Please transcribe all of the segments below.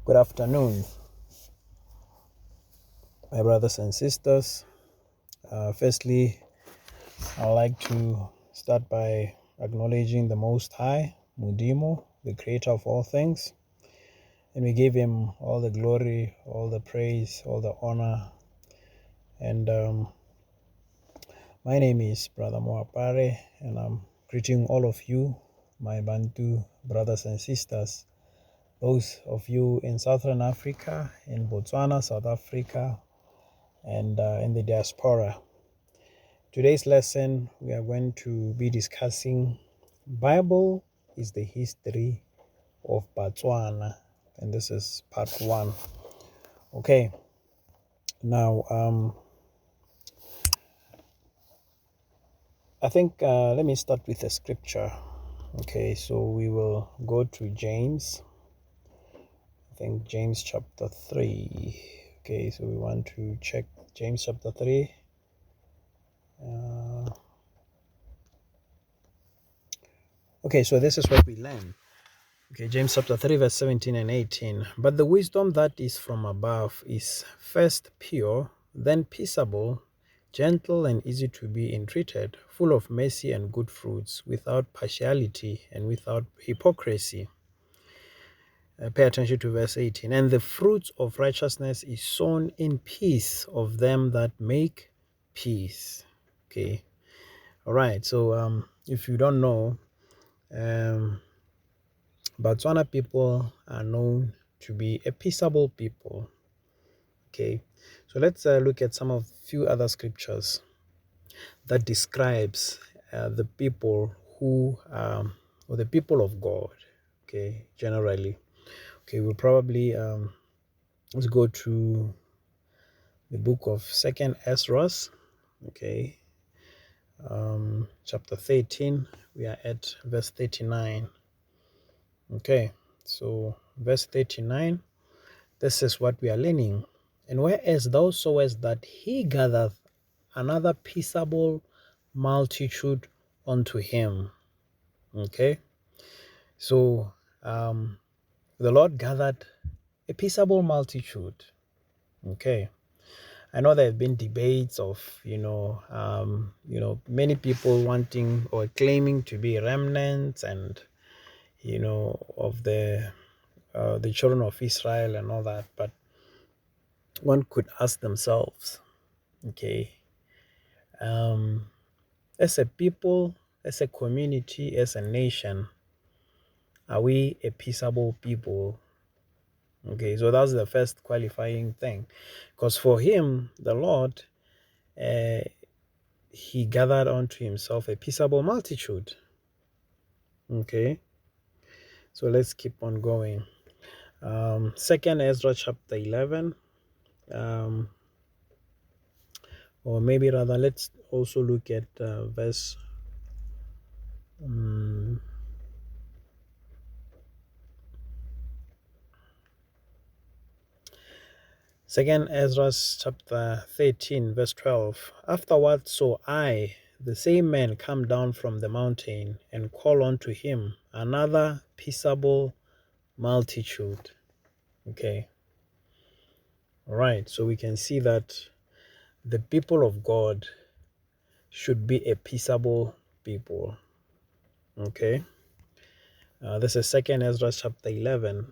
Good afternoon, my brothers and sisters. Firstly, I'd like to start by acknowledging the Most High, Mudimo, the creator of all things. And we give him all the glory, all the praise, all the honor. And my name is Brother Moapare, and I'm greeting all of you, my Bantu brothers and sisters. Those of you in Southern Africa, in Botswana, South Africa, and in the diaspora. Today's lesson, we are going to be discussing Bible is the history of Tswana, and this is part 1. Okay, now I think let me start with a scripture. Okay, so we will go to James. I think James chapter 3. Okay, so we want to check James chapter 3. Okay, so this is what we learn. Okay, James chapter 3 verse 17 and 18. But the wisdom that is from above is first pure, then peaceable, gentle and easy to be entreated, full of mercy and good fruits, without partiality and without hypocrisy. Pay attention to verse 18. And the fruits of righteousness is sown in peace of them that make peace. Okay. All right. So if you don't know, Tswana people are known to be a peaceable people. Okay, so let's look at some of few other scriptures that describes the people who or the people of God. Okay, generally. Okay, we'll probably let's go to the book of Second Ezra. Okay, chapter 13. We are at verse 39. Okay, so verse 39. This is what we are learning. And whereas thou sawest that he gathereth another peaceable multitude unto him. Okay. So the Lord gathered a peaceable multitude. Okay. I know there have been debates of, many people wanting or claiming to be remnants and, of the children of Israel and all that. But one could ask themselves, okay, as a people, as a community, as a nation, are we a peaceable people? Okay, so that's the first qualifying thing. Because for him, the Lord, he gathered unto himself a peaceable multitude. Okay, so let's keep on going. Second Ezra chapter 11. Or maybe rather, let's also look at verse... Second Ezra chapter 13 verse 12. Afterward saw I the same man come down from the mountain and call unto him another peaceable multitude. Okay. All right. So we can see that the people of God should be a peaceable people. Okay. This is Second Ezra chapter 11.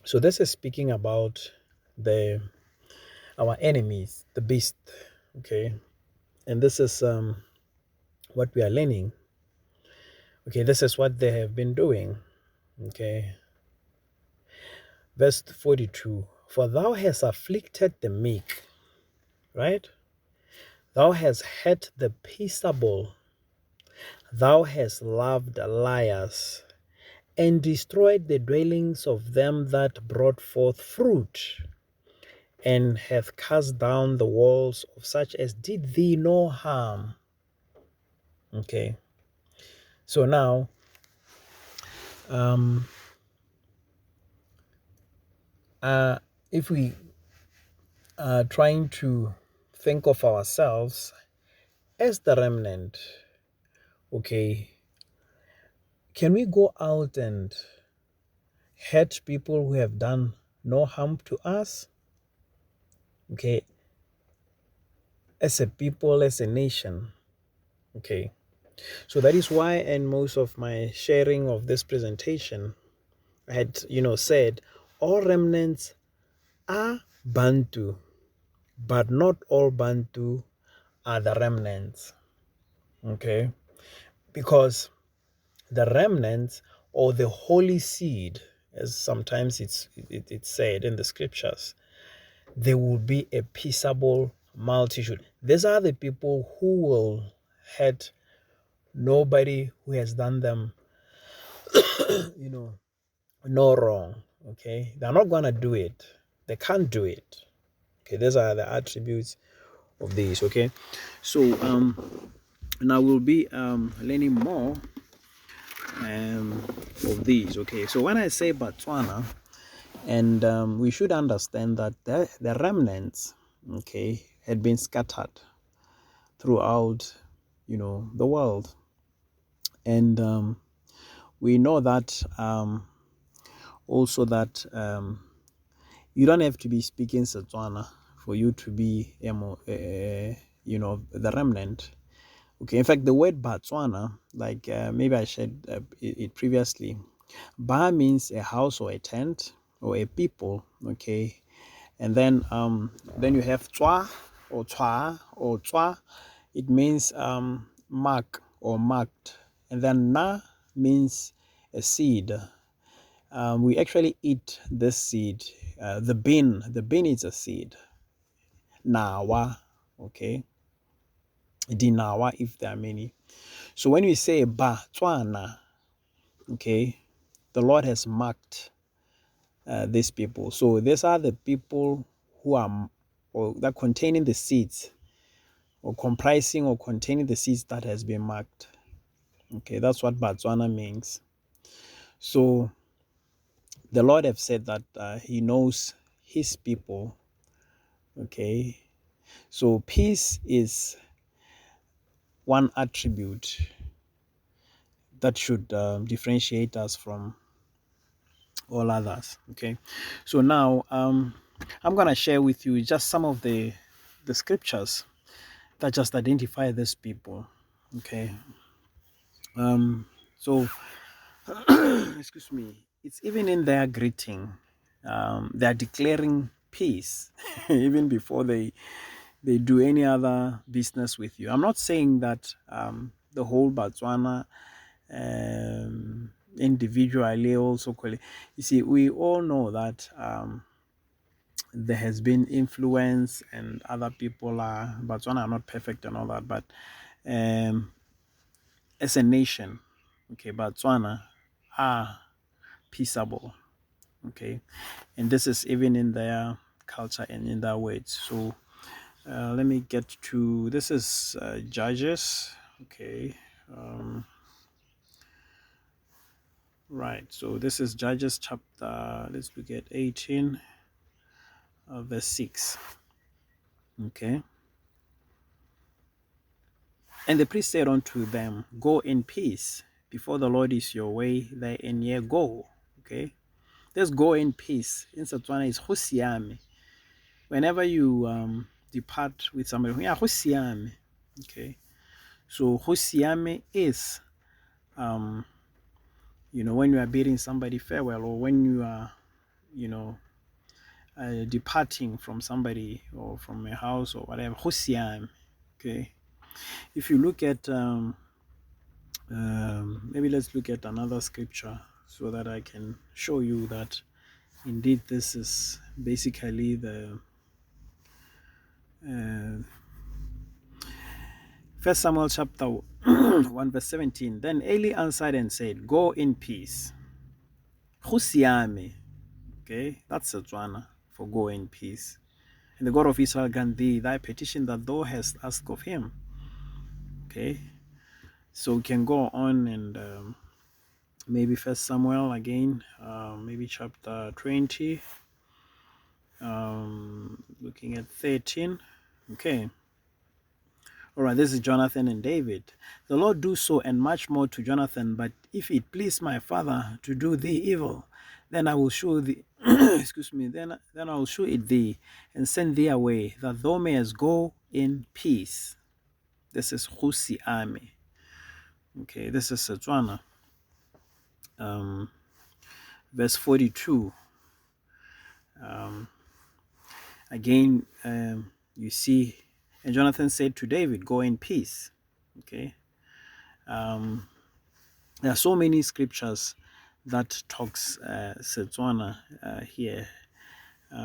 So this is speaking about our enemies, the beast. Okay. And this is what we are learning. Okay, this is what they have been doing. Okay. Verse 42. For thou hast afflicted the meek, right? Thou hast hurt the peaceable. Thou hast loved liars, and destroyed the dwellings of them that brought forth fruit, and hath cast down the walls of such as did thee no harm. Okay. So now, if we are trying to think of ourselves as the remnant, okay, can we go out and hurt people who have done no harm to us, okay, as a people, as a nation, okay. So that is why, in most of my sharing of this presentation, I had, said all remnants are Bantu, but not all Bantu are the remnants, okay? Because the remnants, or the holy seed, as sometimes it's said in the scriptures, there will be a peaceable multitude. These are the people who will hurt nobody who has done them, no wrong. Okay, they're not gonna do it. They can't do it. Okay, these are the attributes of these. Okay, so now we'll be learning more of these. Okay, so when I say Botswana, and we should understand that the remnants, okay, had been scattered throughout, the world, and we know that also that you don't have to be speaking Setswana for you to be, the remnant. Okay, in fact, the word Botswana, like maybe I shared it previously, Ba means a house or a tent or a people. Okay, and then you have Tswa or Tswa. It means mark or marked, and then Na means a seed. We actually eat this seed. The bean is a seed. Nawa, okay. Dinawa, if there are many. So when we say Ba Tswana, okay, the Lord has marked these people. So these are the people who are, or that containing the seeds, or comprising or containing the seeds that has been marked. Okay, that's what Botswana means. So the Lord have said that He knows His people. Okay, so peace is one attribute that should differentiate us from all others. Okay, so now I'm gonna share with you just some of the scriptures that just identify these people. Okay, so excuse me, it's even in their greeting. They are declaring peace even before they do any other business with you. I'm not saying that the whole Botswana individually also you see, we all know that there has been influence, and other people are, Botswana are not perfect and all that, but as a nation, okay, Botswana are peaceable. Okay, and this is even in their culture and in their words. So let me get to, this is Judges. Okay, right, so this is Judges chapter, let's look at 18 verse 6. Okay, and the priest said unto them, go in peace, before the Lord is your way there, and ye go. Okay, let's go in peace. In Setswana is go siame. Whenever you depart with somebody, yeah, go siame. Okay, so go siame is when you are bidding somebody farewell, or when you are departing from somebody or from a house or whatever, go siame. Okay, if you look at maybe let's look at another scripture so that I can show you that indeed this is basically the First Samuel chapter 1 verse 17. Then Eli answered and said, go in peace. Go siame. Okay, that's Tswana for go in peace. And the God of Israel grant thee thy petition that thou hast asked of him. Okay, so we can go on and maybe First Samuel again, maybe chapter 20, looking at 13. Okay, All right, this is Jonathan and David. The Lord do so and much more to Jonathan, but if it please my father to do thee evil, then I will show thee, excuse me, then I will show it thee and send thee away, that thou mayest go in peace. This is Husi Army. Okay, this is Tswana. Verse 42. Again, you see, and Jonathan said to David, go in peace. Okay. There are so many scriptures that talks Setswana here.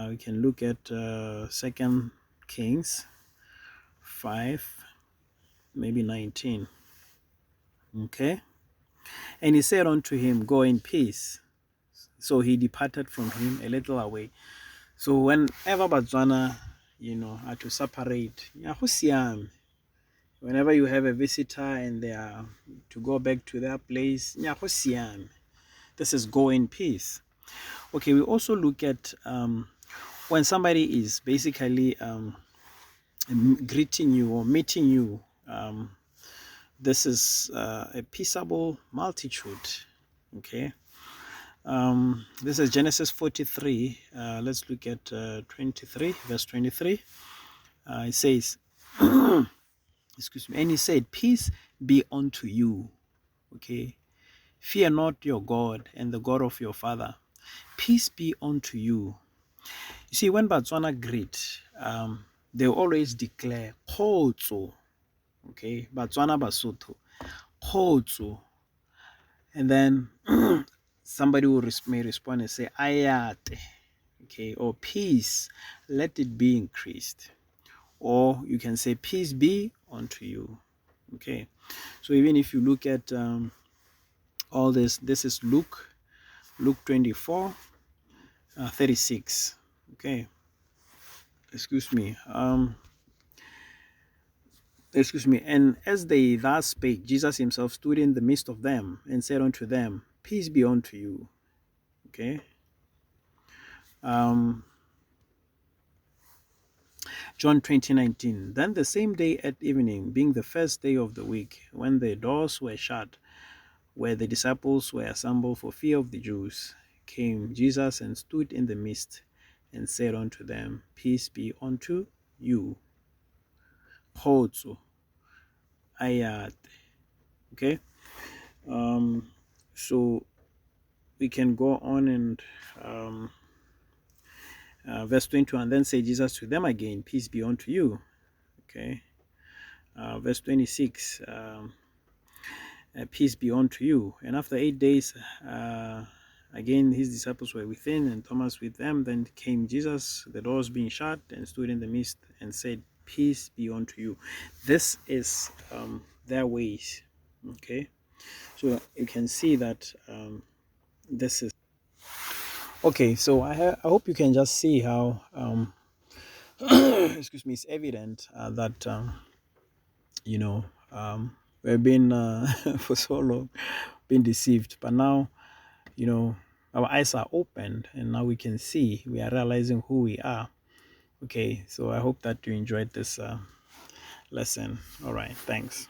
We can look at 2 Kings 5, maybe 19. Okay. And he said unto him, go in peace. So he departed from him a little away. So whenever Botswana, are to separate, whenever you have a visitor and they are to go back to their place, this is go in peace. Okay, we also look at when somebody is basically greeting you or meeting you. This is a peaceable multitude. Okay. This is Genesis 43. Let's look at 23, verse 23. It says, excuse me, and he said, peace be unto you. Okay. Fear not your God and the God of your father. Peace be unto you. You see, when Botswana greet, they always declare Kgotso. Okay, Botswana Basotho, Kgotso. And then somebody may respond and say Ayate. Okay, or peace, let it be increased. Or you can say peace be unto you. Okay, so even if you look at all this is Luke 24, 36. Okay, excuse me. And as they thus spake, Jesus himself stood in the midst of them and said unto them, peace be unto you. Okay. John 20:19. Then the same day at evening, being the first day of the week, when the doors were shut, where the disciples were assembled for fear of the Jews, came Jesus and stood in the midst and said unto them, peace be unto you. Kgotso, ayat. Okay. So we can go on and verse 21, then say Jesus to them again, peace be unto you. Okay. Verse 26, peace be unto you. And after 8 days, again his disciples were within and Thomas with them. Then came Jesus, the doors being shut, and stood in the midst and said, peace be unto you. This is their ways. Okay. So you can see that this is okay. So I hope you can just see how excuse me, it's evident that we've been for so long been deceived, but now our eyes are opened and now we can see, we are realizing who we are. Okay, so I hope that you enjoyed this lesson. All right, thanks.